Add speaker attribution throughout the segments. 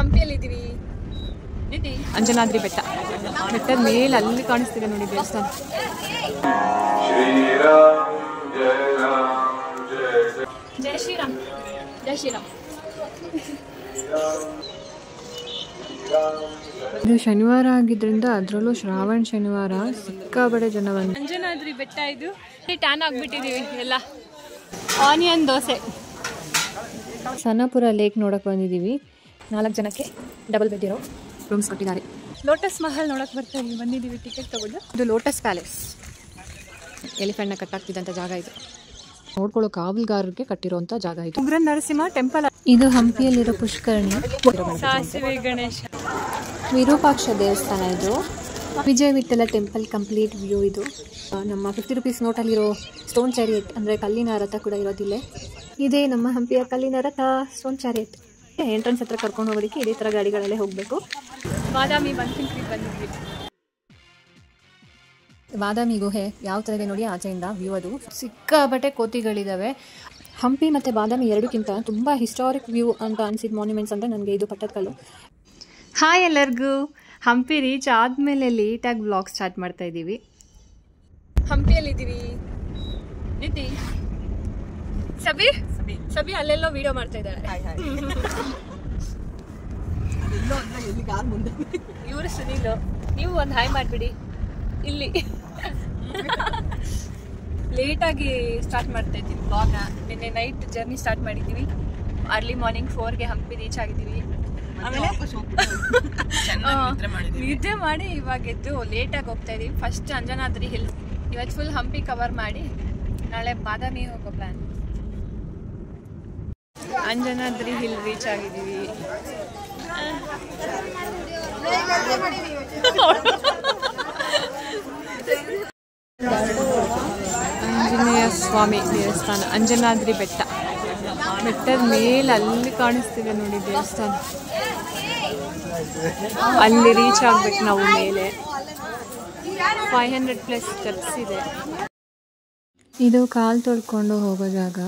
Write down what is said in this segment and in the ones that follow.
Speaker 1: ಹಂಪಿಯಲ್ಲಿದ್ದೀವಿ. ಅಂಜನಾದ್ರಿ ಬೆಟ್ಟ, ಬೆಟ್ಟದ ಮೇಲೆ ಅಲ್ಲಿ ಕಾಣಿಸ್ತಿದೆ ನೋಡಿ ದೇವಸ್ಥಾನ. ಜೈ ಶ್ರೀರಾಮ್, ಜೈ ಶ್ರೀರಾಮ್. ಇದು ಶನಿವಾರ ಆಗಿದ್ರಿಂದ ಅದರಲ್ಲೂ ಶ್ರಾವಣ ಶನಿವಾರ ಸಿಕ್ಕಾಬಡೆ ಜನ ಬಂದು. ಅಂಜನಾದ್ರಿ ಬೆಟ್ಟ ಇದು. ಟ್ಯಾನ್ ಆಗಿಬಿಟ್ಟಿದ್ದೀವಿ ಎಲ್ಲ. ಆನಿಯನ್ ದೋಸೆ. ಸನ್ನಪುರ ಲೇಕ್ ನೋಡಕ್ಕೆ ಬಂದಿದ್ದೀವಿ. 4 ಜನಕ್ಕೆ ಡಬಲ್ ಬೆಡ್ ಇರೋ ರೂಮ್ಸ್ ಕೊಟ್ಟಿದ್ದಾರೆ. ಲೋಟಸ್ ಮಹಲ್ ನೋಡಕ್ಕೆ ಬಂದಿದ್ದೀವಿ ಟಿಕೆಟ್ ತಗೊಂಡು. ಇದು ಲೋಟಸ್ ಪ್ಯಾಲೇಸ್. ಎಲಿಫೆಂಟ್ನ ಕಟ್ಟಾಗ್ತಿದ್ದಂಥ ಜಾಗ ಇದು. ನೋಡ್ಕೊಳ್ಳೋ ಕಾವಲುಗಾರರಿಗೆ ಕಟ್ಟಿರುವಂಥ ಜಾಗ ಇದು. ಉಗ್ರ ನರಸಿಂಹ ಟೆಂಪಲ್. ಇದು ಹಂಪಿಯಲ್ಲಿರೋ ಪುಷ್ಕರಣಿ. ಸಾಸಿವೆ ಗಣೇಶ. ವಿರೂಪಾಕ್ಷ ದೇವಸ್ಥಾನ ಇದು. ವಿಜಯ ವಿಠಲ ಟೆಂಪಲ್ ಕಂಪ್ಲೀಟ್ ವ್ಯೂ ಇದು. ನಮ್ಮ 50 ರೂಪೀಸ್ ನೋಟಲ್ಲಿರೋ ಸ್ಟೋನ್ ಚಾರಿಯೆಟ್ ಅಂದರೆ ಕಲ್ಲಿನ ರಥ ಕೂಡ ಇರೋದಿಲ್ಲೇ. ಇದೇ ನಮ್ಮ ಹಂಪಿಯ ಕಲ್ಲಿನ ರಥ, ಸ್ಟೋನ್ ಚಾರಿಯೆಟ್. ಎಂಟ್ರೆನ್ಸ್ ಹತ್ರ ಕರ್ಕೊಂಡು ಹೋಗೋದಕ್ಕೆ ಇದೇ ಥರ ಗಾಡಿಗಳಲ್ಲೇ ಹೋಗಬೇಕು. ಬಾದಾಮಿ ಬನಶಂಕರಿ ಬಂದಿದ್ವಿ. ಬಾದಾಮಿ ಗುಹೆ ಯಾವ ಥರ ಇದೆ ನೋಡಿ ಆಚೆಯಿಂದ ವ್ಯೂ. ಅದು ಸಿಕ್ಕಾಬಟ್ಟೆ ಕೋತಿಗಳಿದ್ದಾವೆ. ಹಂಪಿ ಮತ್ತು ಬಾದಾಮಿ ಎರಡಕ್ಕಿಂತ ತುಂಬ ಹಿಸ್ಟಾರಿಕ್ ವ್ಯೂ ಅಂತ ಅನಿಸಿದ ಮಾನ್ಯುಮೆಂಟ್ಸ್ ಅಂದರೆ ನನಗೆ ಇದು ಪಟ್ಟದಕಲ್ಲು. ಹಾಯ್ ಎಲ್ಲರಿಗೂ. ಹಂಪಿ ರೀಚ್ ಆದಮೇಲೆ ಲೇಟಾಗಿ ವ್ಲಾಗ್ ಸ್ಟಾರ್ಟ್ ಮಾಡ್ತಾ ಇದ್ದೀವಿ. ಹಂಪಿಯಲ್ಲಿದ್ದೀವಿ. ನಿತಿ ಸಬಿ ಅಲ್ಲೆಲ್ಲೋ ವಿಡಿಯೋ ಮಾಡ್ತಾ ಇದ್ದಾರೆ. ಇವರು ಸುನೀಲ್. ನೀವು ಒಂದು ಹಾಯ್ ಮಾಡಿಬಿಡಿ. ಇಲ್ಲಿ ಲೇಟಾಗಿ ಸ್ಟಾರ್ಟ್ ಮಾಡ್ತಾ ಇದ್ದೀವಿ ವ್ಲಾಗ್ನ. ನಿನ್ನೆ ನೈಟ್ ಜರ್ನಿ ಸ್ಟಾರ್ಟ್ ಮಾಡಿದ್ದೀವಿ. ಅರ್ಲಿ ಮಾರ್ನಿಂಗ್ 4ಗೆ ಹಂಪಿ ರೀಚ್ ಆಗಿದ್ದೀವಿ. ಆಮೇಲೆ ನಿದ್ದೆ ಮಾಡಿ ಇವಾಗ ಎದ್ದು ಲೇಟಾಗಿ ಹೋಗ್ತಾ ಇದ್ದೀವಿ. First Anjanadri hill. ಇವತ್ತು ಫುಲ್ ಹಂಪಿ ಕವರ್ ಮಾಡಿ ನಾಳೆ ಬಾದಾಮಿ ಹೋಗೋ ಪ್ಲಾನ್. ಅಂಜನಾದ್ರಿ ಹಿಲ್ ರೀಚ್ ಆಗಿದ್ದೀವಿ. ಆಂಜನೇಯ ಸ್ವಾಮಿ ದೇವಸ್ಥಾನ, ಅಂಜನಾದ್ರಿ ಬೆಟ್ಟ. ಬೆಟ್ಟದ ಮೇಲೆ ಅಲ್ಲಿ ಕಾಣಿಸ್ತಿದೆ ನೋಡಿ ದೇವಸ್ಥಾನ. ಅಲ್ಲಿ ರೀಚ್ ಆಗ್ಬೇಕು ನಾವು ಮೇಲೆ. 500+ ಸ್ಟೆಪ್ಸ್ ಇದೆ. ಇದು ಕಾಲು ತೊಳ್ಕೊಂಡು ಹೋಗೋ ಜಾಗ.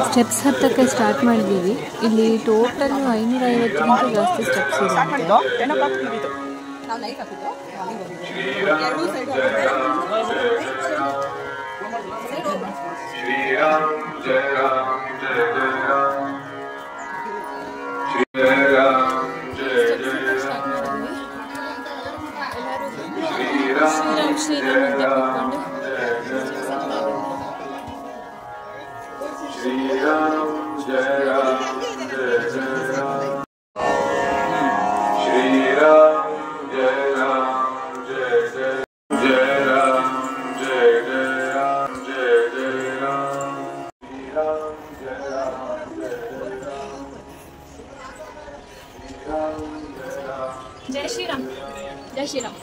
Speaker 1: ಸ್ಟೆಪ್ಸ್ ಹತ್ತಕ್ಕೆ ಸ್ಟಾರ್ಟ್ ಮಾಡಿದ್ದೀವಿ. ಇಲ್ಲಿ ಟೋಟಲ್ 550ಕ್ಕಿಂತ ಜಾಸ್ತಿ ಸ್ಟೆಪ್ಸ್ ಇದೆ. ಶ್ರೀರಾಮ್ ಅಂತ ಕೂತ್ಕೊಂಡು ಜೈ ಶ್ರೀರಾಮ್, ಜೈ ಶ್ರೀರಾಮ್.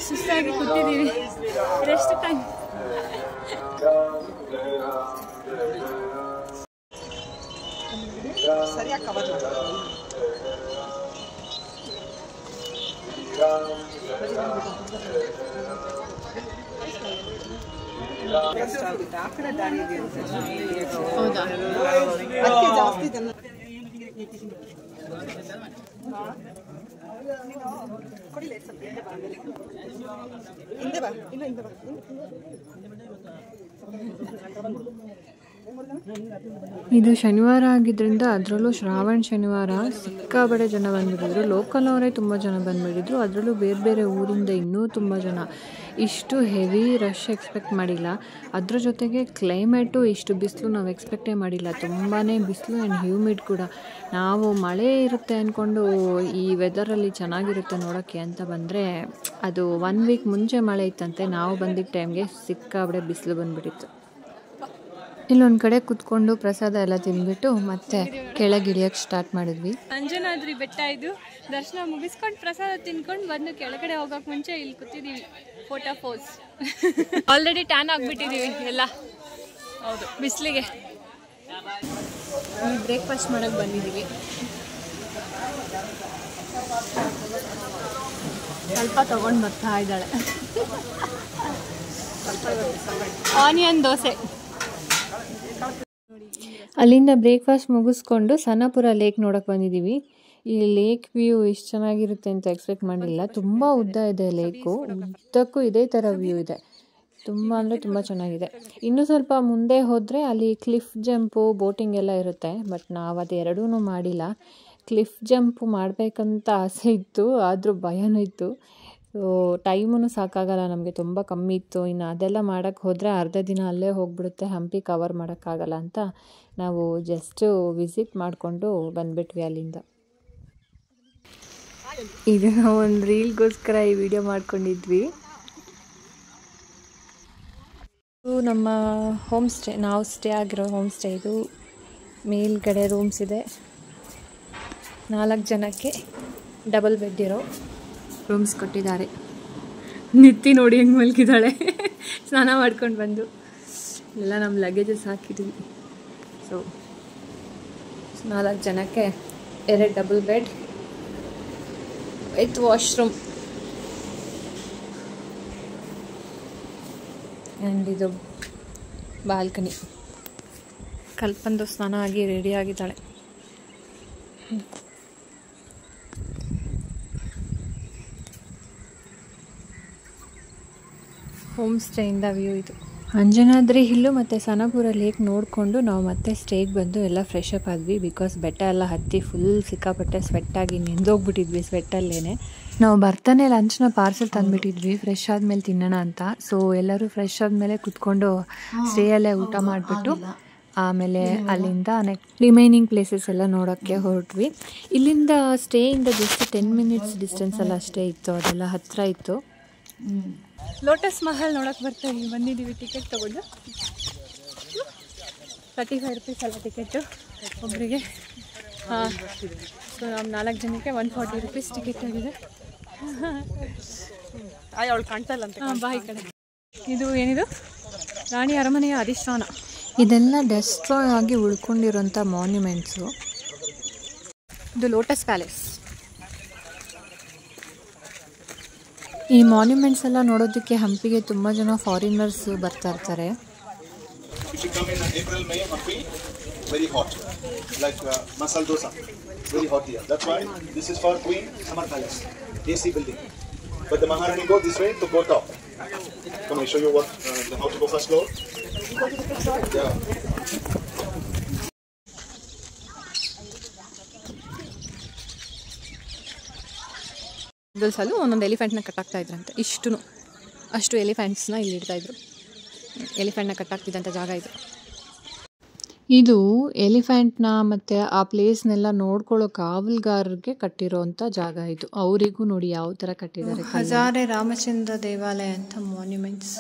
Speaker 1: ಸುಸ್ತಾಗಿ ಕೂತಿದ್ದೀವಿ. Rest time. ಸರಿಯಾಗಿ ಕವರ್ ಹೌದಾ? ಜಾಸ್ತಿ ಜನ ಹಿಂದೆ ಬಾ, ಇಲ್ಲ ಹಿಂದೆ ಬಾ. ಇದು ಶನಿವಾರ ಆಗಿದ್ದರಿಂದ ಅದರಲ್ಲೂ ಶ್ರಾವಣ ಶನಿವಾರ ಸಿಕ್ಕಾಬಡೆ ಜನ ಬಂದ್ಬಿಟ್ಟಿದ್ರು. ಲೋಕಲ್ ಅವರೇ ತುಂಬ ಜನ ಬಂದ್ಬಿಟ್ಟಿದ್ರು. ಅದರಲ್ಲೂ ಬೇರೆ ಬೇರೆ ಊರಿಂದ ಇನ್ನೂ ತುಂಬ ಜನ. ಇಷ್ಟು ಹೆವಿ ರಶ್ ಎಕ್ಸ್ಪೆಕ್ಟ್ ಮಾಡಿಲ್ಲ. ಅದ್ರ ಜೊತೆಗೆ ಕ್ಲೈಮೇಟು ಇಷ್ಟು ಬಿಸಿಲು ನಾವು ಎಕ್ಸ್ಪೆಕ್ಟೇ ಮಾಡಿಲ್ಲ. ತುಂಬಾ ಬಿಸಿಲು ಆ್ಯಂಡ್ ಹ್ಯೂಮಿಡ್ ಕೂಡ. ನಾವು ಮಳೆ ಇರುತ್ತೆ ಅಂದ್ಕೊಂಡು ಈ ವೆದರಲ್ಲಿ ಚೆನ್ನಾಗಿರುತ್ತೆ ನೋಡೋಕ್ಕೆ ಅಂತ ಬಂದರೆ ಅದು 1 ವೀಕ್ ಮುಂಚೆ ಮಳೆ ಇತ್ತಂತೆ. ನಾವು ಬಂದಿದ್ದ ಟೈಮ್ಗೆ ಸಿಕ್ಕಾಬಡೆ ಬಿಸಿಲು ಬಂದುಬಿಟ್ಟಿತ್ತು. ಇಲ್ಲೊಂದು ಕಡೆ ಕುತ್ಕೊಂಡು ಪ್ರಸಾದ ಎಲ್ಲ ತಿಂದ್ಬಿಟ್ಟು ಮತ್ತೆ ಕೆಳಗಿಳಿಯೋಕ್ಕೆ ಸ್ಟಾರ್ಟ್ ಮಾಡಿದ್ವಿ. ಅಂಜನಾದ್ರಿ ಬೆಟ್ಟ ಇದು. ದರ್ಶನ ಮುಗಿಸ್ಕೊಂಡು ಪ್ರಸಾದ ತಿನ್ಕೊಂಡು ಬಂದು ಕೆಳಗಡೆ ಹೋಗೋಕೆ ಮುಂಚೆ ಇಲ್ಲಿ ಕೂತಿದ್ದೀವಿ. Photo pose. ಆಲ್ರೆಡಿ ಟ್ಯಾನ್ ಆಗಿಬಿಟ್ಟಿದ್ದೀವಿ ಎಲ್ಲ. ಹೌದು, ಬಿಸಿಲಿಗೆ. ಬ್ರೇಕ್ಫಾಸ್ಟ್ ಮಾಡೋಕ್ಕೆ ಬಂದಿದ್ದೀವಿ. ಸ್ವಲ್ಪ ತೊಗೊಂಡು ಬರ್ತಾ ಇದ್ದಾಳೆ. ಆನಿಯನ್ ದೋಸೆ. ಅಲ್ಲಿಂದ ಬ್ರೇಕ್ಫಾಸ್ಟ್ ಮುಗಿಸ್ಕೊಂಡು ಸನಪುರ ಲೇಕ್ ನೋಡೋಕೆ ಬಂದಿದ್ದೀವಿ. ಈ ಲೇಕ್ ವ್ಯೂ ಎಷ್ಟು ಚೆನ್ನಾಗಿರುತ್ತೆ ಅಂತ ಎಕ್ಸ್ಪೆಕ್ಟ್ ಮಾಡಿಲ್ಲ. ತುಂಬ ಉದ್ದ ಇದೆ ಲೇಕು, ಉದ್ದಕ್ಕೂ ಇದೇ ಥರ ವ್ಯೂ ಇದೆ. ತುಂಬ ಅಂದರೆ ತುಂಬ ಚೆನ್ನಾಗಿದೆ. ಇನ್ನೂ ಸ್ವಲ್ಪ ಮುಂದೆ ಹೋದರೆ ಅಲ್ಲಿ ಕ್ಲಿಫ್ ಜಂಪು ಬೋಟಿಂಗ್ ಎಲ್ಲ ಇರುತ್ತೆ. ಬಟ್ ನಾವು ಅದು ಎರಡೂ ಮಾಡಿಲ್ಲ. ಕ್ಲಿಫ್ ಜಂಪು ಮಾಡಬೇಕಂತ ಆಸೆ ಇತ್ತು, ಆದರೂ ಭಯನೂ ಇತ್ತು. ಸೊ ಟೈಮೂ ಸಾಕಾಗಲ್ಲ ನಮಗೆ, ತುಂಬ ಕಮ್ಮಿ ಇತ್ತು. ಇನ್ನು ಅದೆಲ್ಲ ಮಾಡೋಕ್ಕೆ ಹೋದರೆ ಅರ್ಧ ದಿನ ಅಲ್ಲೇ ಹೋಗ್ಬಿಡುತ್ತೆ, ಹಂಪಿ ಕವರ್ ಮಾಡೋಕ್ಕಾಗಲ್ಲ ಅಂತ ನಾವು ಜಸ್ಟು ವಿಸಿಟ್ ಮಾಡಿಕೊಂಡು ಬಂದುಬಿಟ್ವಿ ಅಲ್ಲಿಂದ. ಇದು ಒಂದು ರೀಲ್ಗೋಸ್ಕರ ಈ ವಿಡಿಯೋ ಮಾಡ್ಕೊಂಡಿದ್ವಿ. ಇದು ನಮ್ಮ ಹೋಮ್ ಸ್ಟೇ, ನಾವು ಸ್ಟೇ ಆಗಿರೋ ಹೋಮ್ ಸ್ಟೇ. ಇದು ಮೇಲ್ಗಡೆ ರೂಮ್ಸ್ ಇದೆ, 4 ಜನಕ್ಕೆ ಡಬಲ್ ಬೆಡ್ ಇರೋ ರೂಮ್ಸ್ ಕೊಟ್ಟಿದ್ದಾರೆ. ನಿತ್ತಿ ನೋಡಿ ಹೆಂಗೆ ಮಲ್ಗಿದ್ದಾಳೆ, ಸ್ನಾನ ಮಾಡ್ಕೊಂಡು ಬಂದು. ಎಲ್ಲ ನಮ್ಮ ಲಗೇಜಸ್ ಹಾಕಿದ್ವಿ. ಸೊ 4 ಜನಕ್ಕೆ 2 double bed with washroom. And ಇದು ಬಾಲ್ಕನಿ. ಕಲ್ಪಂದು ಸ್ನಾನ ಆಗಿ ರೆಡಿ ಆಗಿದ್ದಾಳೆ. ಹೋಮ್ ಸ್ಟೇಯಿಂದ ವ್ಯೂ ಇದು. ಅಂಜನಾದ್ರಿ ಹಿಲ್ಲು ಮತ್ತು ಸನಪುರ ಲೇಕ್ ನೋಡಿಕೊಂಡು ನಾವು ಮತ್ತೆ ಸ್ಟೇಗೆ ಬಂದು ಎಲ್ಲ ಫ್ರೆಶ್ ಅಪ್ ಆದ್ವಿ. ಬಿಕಾಸ್ ಬೆಟ್ಟ ಎಲ್ಲ ಹತ್ತಿ ಫುಲ್ ಸಿಕ್ಕಾಪಟ್ಟೆ ಸ್ವೆಟ್ಟಾಗಿ ನೆಂದೋಗ್ಬಿಟ್ಟಿದ್ವಿ ಸ್ವೆಟ್ಟಲ್ಲೇ. ನಾವು ಬರ್ತಾನೆ ಲಂಚ್ನ ಪಾರ್ಸೆಲ್ ತಂದುಬಿಟ್ಟಿದ್ವಿ ಫ್ರೆಶ್ ಆದಮೇಲೆ ತಿನ್ನೋಣ ಅಂತ. ಸೊ ಎಲ್ಲರೂ ಫ್ರೆಶ್ ಆದಮೇಲೆ ಕುತ್ಕೊಂಡು ಸ್ಟೇಯಲ್ಲೇ ಊಟ ಮಾಡಿಬಿಟ್ಟು ಆಮೇಲೆ ಅಲ್ಲಿಂದ ರಿಮೈನಿಂಗ್ ಪ್ಲೇಸಸ್ ಎಲ್ಲ ನೋಡೋಕ್ಕೆ ಹೊರಟ್ವಿ. ಇಲ್ಲಿಂದ ಸ್ಟೇಯಿಂದ ಜಸ್ಟ್ 10 ಮಿನಿಟ್ಸ್ ಡಿಸ್ಟೆನ್ಸಲ್ಲಿ ಅಷ್ಟೇ ಇತ್ತು, ಅದೆಲ್ಲ ಹತ್ತಿರ ಇತ್ತು. ಲೋಟಸ್ ಮಹಲ್ ನೋಡೋಕೆ ಬಂದಿದ್ದೀವಿ. ಟಿಕೆಟ್ ತೊಗೊಂಡು 35 ರೂಪೀಸ್ ಅಲ್ಲ ಟಿಕೆಟು ಒಬ್ಬರಿಗೆ. ಸೊ ನಮ್ಮ 4 ಜನಕ್ಕೆ 140 ರೂಪೀಸ್ ಟಿಕೆಟ್ ಆಗಿದೆ. ಅವಳು ಕಾಣ್ತಾ ಇಲ್ಲ ಅಂತ. ಬಾ ಈ ಕಡೆ. ಇದು ಏನಿದು ರಾಣಿ ಅರಮನೆಯ ಅಧಿಷ್ಠಾನ. ಇದೆಲ್ಲ ಡೆಸ್ಟ್ರಾಯ್ ಆಗಿ ಉಳ್ಕೊಂಡಿರೋಂಥ ಮಾನ್ಯುಮೆಂಟ್ಸು. ಇದು ಲೋಟಸ್ ಪ್ಯಾಲೇಸ್. ಈ ಮಾನ್ಯುಮೆಂಟ್ಸ್ ಎಲ್ಲ ನೋಡೋದಕ್ಕೆ ಹಂಪಿಗೆ ತುಂಬ ಜನ ಫಾರಿನರ್ಸ್ ಬರ್ತಾ ಇರ್ತಾರೆ.
Speaker 2: Very hot, like masala dosa, very hot here. That's why this is for Queen Summer Palace, AC building. But the Maharani go this way to go top. Come, I show you what how to go first floor. Yeah.
Speaker 1: ಗರ್ಲ್ಸಲ್ಲೂ ಒಂದೊಂದು ಎಲಿಫೆಂಟ್ನ ಕಟ್ಟಾಗ್ತಾ ಇದ್ರಂತೆ. ಅಷ್ಟು ಎಲಿಫೆಂಟ್ಸ್ನ ಇಲ್ಲಿ ಇಡ್ತಾಯಿದ್ರು. ಎಲಿಫೆಂಟ್ನ ಕಟ್ಟಾಗ್ತಿದ್ದಂಥ ಜಾಗ ಇದು. ಇದು ಎಲಿಫೆಂಟ್ನ ಮತ್ತು ಆ ಪ್ಲೇಸ್ನೆಲ್ಲ ನೋಡ್ಕೊಳ್ಳೋ ಕಾವಲುಗಾರರಿಗೆ ಕಟ್ಟಿರೋಂಥ ಜಾಗ ಇದು. ಅವರಿಗೂ ನೋಡಿ ಯಾವ ಥರ ಕಟ್ಟಿದ್ದಾರೆ. ಹಜಾರೆ ರಾಮಚಂದ್ರ ದೇವಾಲಯ ಅಂತ ಮಾನ್ಯುಮೆಂಟ್ಸ್.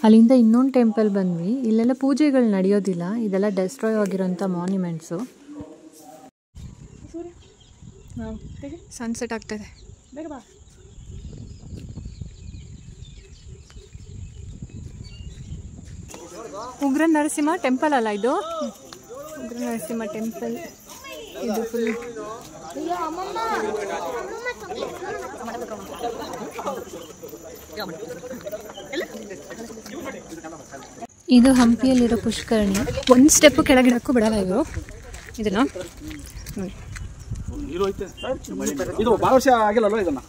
Speaker 1: ಅಲ್ಲಿಂದ ಇನ್ನೊಂದು ಟೆಂಪಲ್ ಬಂದ್ವಿ. ಇಲ್ಲೆಲ್ಲ ಪೂಜೆಗಳು ನಡೆಯೋದಿಲ್ಲ, ಇದೆಲ್ಲ ಡೆಸ್ಟ್ರಾಯ್ ಆಗಿರೋಂಥ ಮಾನ್ಯುಮೆಂಟ್ಸು. ಸನ್ಸೆಟ್ ಆಗ್ತಾಯಿದೆ. ಉಗ್ರ ನರಸಿಂಹ ಟೆಂಪಲ್ ಅಲ್ಲ ಇದು? ಉಗ್ರ ನರಸಿಂಹ ಟೆಂಪಲ್ ಇದು ಫುಲ್. ಇದು ಹಂಪಿಯಲ್ಲಿರೋ ಪುಷ್ಕರಣಿ. ಒಂದು ಸ್ಟೆಪ್ಪು ಕೆಳಗಿಡಕ್ಕೂ ಬಿಡಲ್ಲ ಇವರು ಇದನ್ನು.
Speaker 3: ಇದು ಭಾಳ ವರ್ಷ ಆಗಿಲ್ಲಲ್ವ ಇದನ್ನ?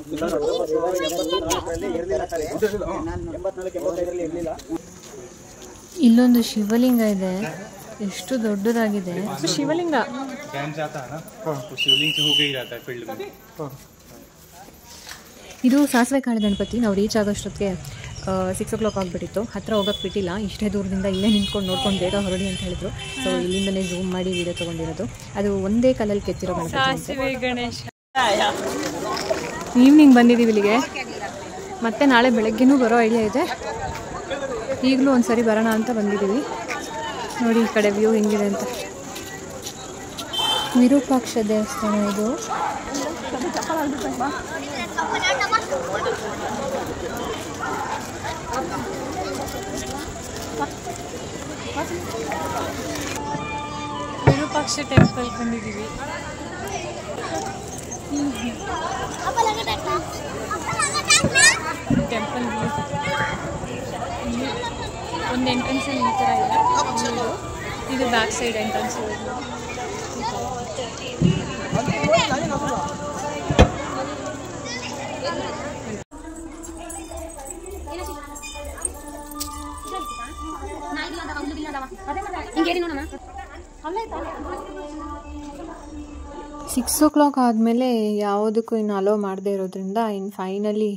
Speaker 1: ಇಲ್ಲೊಂದು ಶಿವಲಿಂಗ ಇದೆ, ಎಷ್ಟು ದೊಡ್ಡದಾಗಿದೆ ಶಿವಲಿಂಗ. ಇದು ಸಾಸಿವೆ ಕಾಳು ಗಣಪತಿ. ನಾವು ರೀಚ್ ಆಗೋಷ್ಟೊತ್ತಿಗೆ 6 o'clock ಆಗಿಬಿಟ್ಟಿತ್ತು. ಹತ್ತಿರ ಹೋಗೋಕ್ಕೆ ಬಿಟ್ಟಿಲ್ಲ, ಇಷ್ಟೇ ದೂರದಿಂದ ಇಲ್ಲೇ ನಿಂತ್ಕೊಂಡು ನೋಡ್ಕೊಂಡು ಬೇಗ ಹೊರಡಿ ಅಂತ ಹೇಳಿದ್ರು. ಸೊ ಇಲ್ಲಿಂದಲೇ ಝೂಮ್ ಮಾಡಿ ವಿಡಿಯೋ ತೊಗೊಂಡಿರೋದು. ಅದು ಒಂದೇ ಕಲ್ಲಲ್ಲಿ ಕೆತ್ತಿರೋ ಗಣೇಶ. ಈವ್ನಿಂಗ್ ಬಂದಿದ್ದೀವಿ ಇಲ್ಲಿಗೆ, ಮತ್ತೆ ನಾಳೆ ಬೆಳಗ್ಗೆನೂ ಬರೋ ಐಡಿಯಾ ಇದೆ. ಈಗಲೂ ಒಂದು ಸರಿ ಬರೋಣ ಅಂತ ಬಂದಿದ್ದೀವಿ. ನೋಡಿ ಈ ಕಡೆ ವ್ಯೂ ಹೆಂಗಿದೆ ಅಂತ. ವಿರೂಪಾಕ್ಷ ದೇವಸ್ಥಾನ ಇದು. ವಿರೂಪಾಕ್ಷ ಟೆಂಪಲ್ ಬಂದಿದ್ದೀವಿ. ಟೆಂಪಲ್ ಒಂದು ಎಂಟ್ರೆನ್ಸಲ್ಲಿ ಈ ಥರ ಇದೆ. ಇದು ಬ್ಯಾಕ್ ಸೈಡ್ ಎಂಟ್ರೆನ್ಸ್. ಸಿಕ್ಸ್ ಓ ಕ್ಲಾಕ್ ಆದಮೇಲೆ ಯಾವುದಕ್ಕೂ ಇನ್ನು ಅಲೋ ಮಾಡದೇ ಇರೋದ್ರಿಂದ ಇನ್ನು ಫೈನಲಿ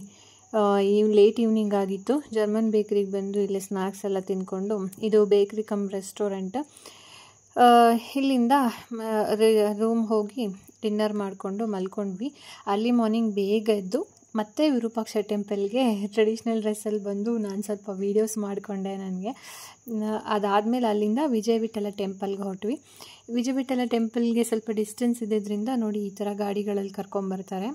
Speaker 1: ಲೇಟ್ ಈವ್ನಿಂಗ್ ಆಗಿತ್ತು. ಜರ್ಮನ್ ಬೇಕ್ರಿಗೆ ಬಂದು ಇಲ್ಲಿ ಸ್ನ್ಯಾಕ್ಸ್ ಎಲ್ಲ ತಿಂದ್ಕೊಂಡು, ಇದು ಬೇಕ್ರಿ ಕಮ್ ರೆಸ್ಟೋರೆಂಟ್, ಇಲ್ಲಿಂದ ರೂಮ್ ಹೋಗಿ ಡಿನ್ನರ್ ಮಾಡಿಕೊಂಡು ಮಲ್ಕೊಂಡ್ವಿ. ಅಲ್ಲಿ ಮಾರ್ನಿಂಗ್ ಬೇಗ ಎದ್ದು ಮತ್ತೆ ವಿರೂಪಾಕ್ಷ ಟೆಂಪಲ್ಗೆ ಟ್ರೆಡಿಷ್ನಲ್ ಡ್ರೆಸ್ಸಲ್ಲಿ ಬಂದು ನಾನು ಸ್ವಲ್ಪ ವೀಡಿಯೋಸ್ ಮಾಡಿಕೊಂಡೆ. ನನಗೆ ಅದಾದಮೇಲೆ ಅಲ್ಲಿಂದ ವಿಜಯ ವಿಠಲ ಟೆಂಪಲ್ಗೆ ಹೊರಟ್ವಿ. ವಿಜಯ ವಿಠಲ ಟೆಂಪಲ್ಗೆ ಸ್ವಲ್ಪ ಡಿಸ್ಟೆನ್ಸ್ ಇದ್ದಿದ್ದರಿಂದ ನೋಡಿ ಈ ಥರ ಗಾಡಿಗಳಲ್ಲಿ ಕರ್ಕೊಂಬರ್ತಾರೆ.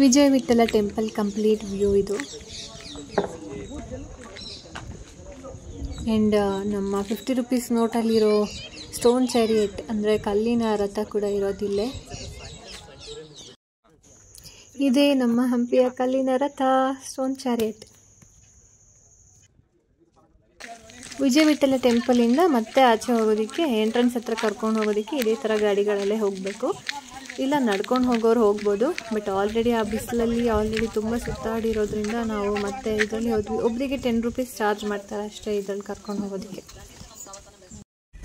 Speaker 1: ವಿಜಯ ವಿಠಲ ಟೆಂಪಲ್ ಕಂಪ್ಲೀಟ್ ವ್ಯೂ ಇದು. ಆ್ಯಂಡ್ ನಮ್ಮ 50 ರೂಪೀಸ್ ನೋಟಲ್ಲಿರೋ ಸ್ಟೋನ್ ಚಾರಿಯೆಟ್ ಅಂದರೆ ಕಲ್ಲಿನ ರಥ ಕೂಡ ಇರೋದಿಲ್ಲೇ. ಇದೇ ನಮ್ಮ ಹಂಪಿಯ ಕಲ್ಲಿನ ರಥ, ಸ್ಟೋನ್ ಚಾರಿಯೆಟ್. ವಿಜಯ ವಿಠಲ ಟೆಂಪಲಿಂದ ಮತ್ತೆ ಆಚೆ ಹೋಗೋದಕ್ಕೆ ಎಂಟ್ರೆನ್ಸ್ ಹತ್ರ ಕರ್ಕೊಂಡು ಹೋಗೋದಕ್ಕೆ ಇದೇ ಥರ ಗಾಡಿಗಳಲ್ಲೇ ಹೋಗಬೇಕು. ಇಲ್ಲ ನಡ್ಕೊಂಡು ಹೋಗೋರು ಹೋಗ್ಬೋದು. ಬಟ್ ಆಲ್ರೆಡಿ ಆ ಬಿಸಿಲಲ್ಲಿ ತುಂಬ ಸುತ್ತಾಡಿರೋದ್ರಿಂದ ನಾವು ಮತ್ತೆ ಇದರಲ್ಲಿ ಹೋದ್ವಿ. ಒಬ್ಬರಿಗೆ 10 ರೂಪೀಸ್ ಚಾರ್ಜ್ ಮಾಡ್ತಾರೆ ಅಷ್ಟೇ ಇದರಲ್ಲಿ ಕರ್ಕೊಂಡು ಹೋಗೋದಕ್ಕೆ.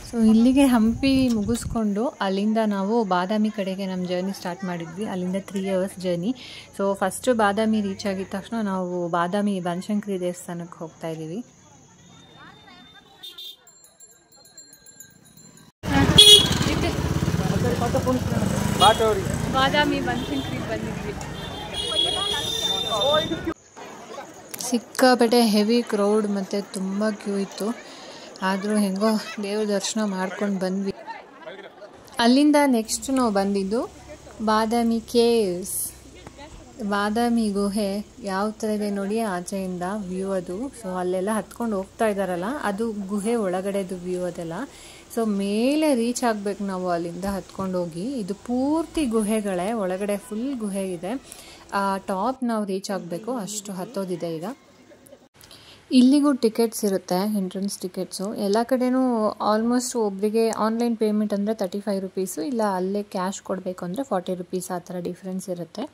Speaker 1: ಸೊ ಇಲ್ಲಿಗೆ ಹಂಪಿ ಮುಗಿಸ್ಕೊಂಡು ಅಲ್ಲಿಂದ ನಾವು ಬಾದಾಮಿ ಕಡೆಗೆ ನಮ್ಮ ಜರ್ನಿ ಸ್ಟಾರ್ಟ್ ಮಾಡಿದ್ವಿ. ಅಲ್ಲಿಂದ 3 hours ಜರ್ನಿ. ಸೊ ಫಸ್ಟು ಬಾದಾಮಿ ರೀಚ್ ಆಗಿದ ತಕ್ಷಣ ನಾವು ಬಾದಾಮಿ ಬನಶಂಕರಿ ದೇವಸ್ಥಾನಕ್ಕೆ ಹೋಗ್ತಾ ಇದ್ದೀವಿ. ಬಾದಾಮಿ ಬನಶಂಕರಿ ಬಂದಿದ್ವಿ. ಸಿಕ್ಕಾಪಟ್ಟೆ ಹೆವಿ ಕ್ರೌಡ್ ಮತ್ತು ತುಂಬ ಕ್ಯೂ ಇತ್ತು. ಆದರೂ ಹೆಂಗೋ ದೇವ್ರ ದರ್ಶನ ಮಾಡ್ಕೊಂಡು ಬಂದ್ವಿ. ಅಲ್ಲಿಂದ ನೆಕ್ಸ್ಟ್ ನಾವು ಬಂದಿದ್ದು ಬಾದಾಮಿ ಕೇವ್ಸ್. ಬಾದಾಮಿ ಗುಹೆ ಯಾವ ಥರ ಇದೆ ನೋಡಿ ಆಚೆಯಿಂದ ವ್ಯೂ ಅದು. ಸೊ ಅಲ್ಲೆಲ್ಲ ಹತ್ಕೊಂಡು ಹೋಗ್ತಾ ಇದ್ದಾರಲ್ಲ, ಅದು ಗುಹೆ ಒಳಗಡೆದು ವ್ಯೂ ಅದೆಲ್ಲ. ಸೊ ಮೇಲೆ ರೀಚ್ ಆಗಬೇಕು ನಾವು ಅಲ್ಲಿಂದ ಹತ್ಕೊಂಡು ಹೋಗಿ. ಇದು ಪೂರ್ತಿ ಗುಹೆಗಳೇ, ಒಳಗಡೆ ಫುಲ್ ಗುಹೆ ಇದೆ. ಟಾಪ್ ನಾವು ರೀಚ್ ಆಗಬೇಕು, ಅಷ್ಟು ಹತ್ತೋದಿದೆ ಈಗ. ಇಲ್ಲಿಗೂ ಟಿಕೆಟ್ಸ್ ಇರುತ್ತೆ, ಎಂಟ್ರೆನ್ಸ್ ಟಿಕೆಟ್ಸು. ಎಲ್ಲ ಕಡೆನೂ ಆಲ್ಮೋಸ್ಟ್ ಒಬ್ಬರಿಗೆ ಆನ್ಲೈನ್ ಪೇಮೆಂಟ್ ಅಂದರೆ 35 ರೂಪೀಸು, ಇಲ್ಲ ಅಲ್ಲೇ ಕ್ಯಾಶ್ ಕೊಡಬೇಕು ಅಂದರೆ 40 ರೂಪೀಸ್, ಆ ಥರ ಡಿಫ್ರೆನ್ಸ್ ಇರುತ್ತೆ.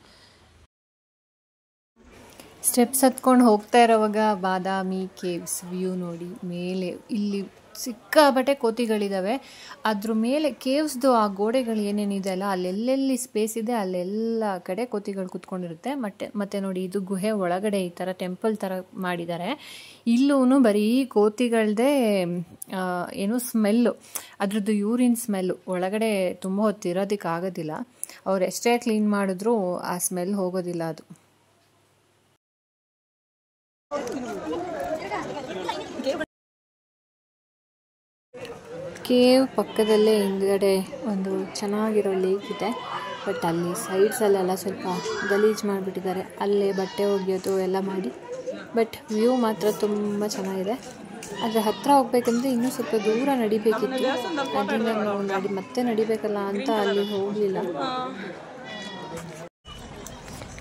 Speaker 1: ಸ್ಟೆಪ್ಸ್ ಹತ್ಕೊಂಡು ಹೋಗ್ತಾ ಇರೋವಾಗ ಬಾದಾಮಿ ಕೇವ್ಸ್ ವ್ಯೂ ನೋಡಿ. ಮೇಲೆ ಇಲ್ಲಿ ಸಿಕ್ಕಾಪಟ್ಟೆ ಕೋತಿಗಳಿದ್ದಾವೆ. ಅದ್ರ ಮೇಲೆ ಕೇವ್ಸ್ದು ಆ ಗೋಡೆಗಳು ಏನೇನಿದೆ ಅಲ್ಲ, ಅಲ್ಲೆಲ್ಲೆಲ್ಲಿ ಸ್ಪೇಸ್ ಇದೆ ಅಲ್ಲೆಲ್ಲ ಕಡೆ ಕೋತಿಗಳು ಕೂತ್ಕೊಂಡಿರುತ್ತೆ. ಮತ್ತೆ ನೋಡಿ ಇದು ಗುಹೆ ಒಳಗಡೆ ಈ ಥರ ಟೆಂಪಲ್ ಥರ ಮಾಡಿದ್ದಾರೆ. ಇಲ್ಲೂ ಬರೀ ಕೋತಿಗಳದೇ ಏನು ಸ್ಮೆಲ್ಲು, ಅದ್ರದ್ದು ಯೂರಿನ್ ಸ್ಮೆಲ್ಲು. ಒಳಗಡೆ ತುಂಬ ಹೊತ್ತು ಇರೋದಕ್ಕೆ ಆಗೋದಿಲ್ಲ. ಅವ್ರು ಎಷ್ಟೇ ಕ್ಲೀನ್ ಮಾಡಿದ್ರೂ ಆ ಸ್ಮೆಲ್ ಹೋಗೋದಿಲ್ಲ ಅದು. ಕೇವ್ ಪಕ್ಕದಲ್ಲೇ ಹಿಂದ್ಗಡೆ ಒಂದು ಚೆನ್ನಾಗಿರೋ ಲೇಕ್ ಇದೆ. ಬಟ್ ಅಲ್ಲಿ ಸೈಡ್ಸಲ್ಲೆಲ್ಲ ಸ್ವಲ್ಪ ಗಲೀಜು ಮಾಡಿಬಿಟ್ಟಿದ್ದಾರೆ. ಅಲ್ಲೇ ಬಟ್ಟೆ ಒಗೆಯೋದು ಎಲ್ಲ ಮಾಡಿ. ಬಟ್ ವ್ಯೂ ಮಾತ್ರ ತುಂಬ ಚೆನ್ನಾಗಿದೆ. ಆದರೆ ಹತ್ತಿರ ಹೋಗ್ಬೇಕಂದ್ರೆ ಇನ್ನೂ ಸ್ವಲ್ಪ ದೂರ ನಡಿಬೇಕಿತ್ತು. ಅದರಿಂದ ನಾವು ಮತ್ತೆ ನಡಿಬೇಕಲ್ಲ ಅಂತ ಅಲ್ಲಿ ಹೋಗಲಿಲ್ಲ.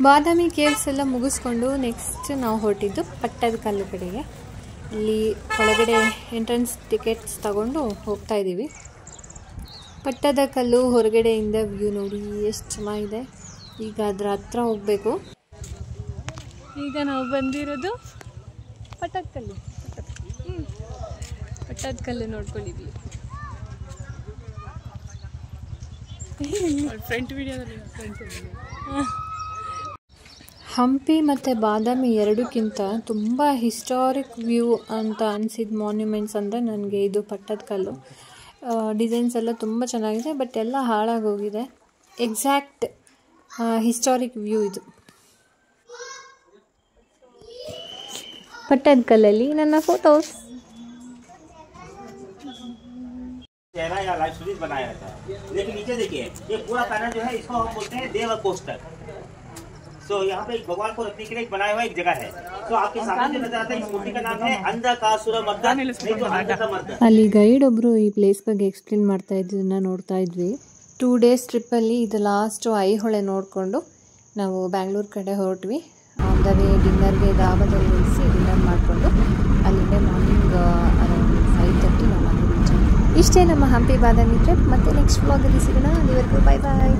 Speaker 1: ಬಾದಾಮಿ ಕೇವ್ಸ್ ಎಲ್ಲ ಮುಗಿಸ್ಕೊಂಡು ನೆಕ್ಸ್ಟ್ ನಾವು ಹೊರಟಿದ್ದು ಪಟ್ಟದಕಲ್ಲು ಕಡೆಗೆ. ಇಲ್ಲಿ ಒಳಗಡೆ ಎಂಟ್ರೆನ್ಸ್ ಟಿಕೆಟ್ಸ್ ತಗೊಂಡು ಹೋಗ್ತಾ ಇದ್ದೀವಿ. ಪಟ್ಟದಕಲ್ಲು ಹೊರಗಡೆಯಿಂದ ವ್ಯೂ ನೋಡಿ ಎಷ್ಟು ಚೆನ್ನಾಗಿದೆ. ಈಗ ಅದರ ಹತ್ರ ಹೋಗಬೇಕು. ಈಗ ನಾವು ಬಂದಿರೋದು ಪಟ್ಟದಕಲ್ಲು. ಪಟ್ಟದಕಲ್ಲು ನೋಡ್ಕೊಂಡಿದ್ವಿ. ಫ್ರಂಟ್ ವಿಡಿಯೋದಲ್ಲಿ ಹಂಪಿ ಮತ್ತು ಬಾದಾಮಿ ಎರಡಕ್ಕಿಂತ ತುಂಬ ಹಿಸ್ಟಾರಿಕ್ ವ್ಯೂ ಅಂತ ಅನಿಸಿದ ಮಾನ್ಯುಮೆಂಟ್ಸ್ ಅಂದರೆ ನನಗೆ ಇದು ಪಟ್ಟದಕಲ್ಲು. ಡಿಸೈನ್ಸ್ ಎಲ್ಲ ತುಂಬ ಚೆನ್ನಾಗಿದೆ, ಬಟ್ ಎಲ್ಲ ಹಾಳಾಗೋಗಿದೆ. ಎಕ್ಸಾಕ್ಟ್ ಹಿಸ್ಟಾರಿಕ್ ವ್ಯೂ ಇದು. ಪಟ್ಟದಕಲ್ಲಲ್ಲಿ ನನ್ನ ಫೋಟೋಸ್.
Speaker 4: चेहरा या लाइव सीरीज बनाया रहता है, लेकिन नीचे देखिए ये पूरा पैनल जो है इसको हम बोलते हैं देव कोष्टक. सो तो यहाँ पे भगवान को रखने के लिए बनाया हुआ एक जगह है। तो आपके सामने जो नजर आता है इस मूर्ति का नाम है अंधकासुर मर्दन, नहीं तो अंधकामर्दन।
Speaker 1: ಅಲ್ಲಿ ಗೈಡ್ ಒಬ್ಬರು ಈ ಪ್ಲೇಸ್ ಬಗ್ಗೆ ಎಕ್ಸ್ಪ್ಲೇನ್ ಮಾಡ್ತಾ ಇದ್ದನ್ನ ನೋಡ್ತಾ ಇದ್ವಿ. 2 days ಟ್ರಿಪ್ಪಲ್ಲಿ ಇದು ಲಾಸ್ಟು ಐಹೊಳೆ ನೋಡಿಕೊಂಡು ನಾವು ಬ್ಯಾಂಗ್ಳೂರು ಕಡೆ ಹೊರಟ್ವಿ. ಆನ್ ದ ವೇ ಡಿನ್ನರ್ಗೆ ಧಾಬಾದಲ್ಲಿ ನಿಲ್ಲಿಸಿ ಡಿನ್ನರ್ ಮಾಡಿಕೊಂಡು ಅಲ್ಲಿಂದ ಮಾರ್ನಿಂಗ್ ಅರೌಂಡ್ 5:30 ನಾವು ಮನೆಗೆ ರೀಚ್ ಆದ್ವಿ. ಇಷ್ಟೇ ನಮ್ಮ ಹಂಪಿ ಬಾದಾಮಿ ಟ್ರಿಪ್. ಮತ್ತೆ ನೆಕ್ಸ್ಟ್ ವ್ಲಾಗಲ್ಲಿ ಸಿಗೋಣ. ಅಲ್ಲಿವರೆಗೂ ಬೈ ಬಾಯ್.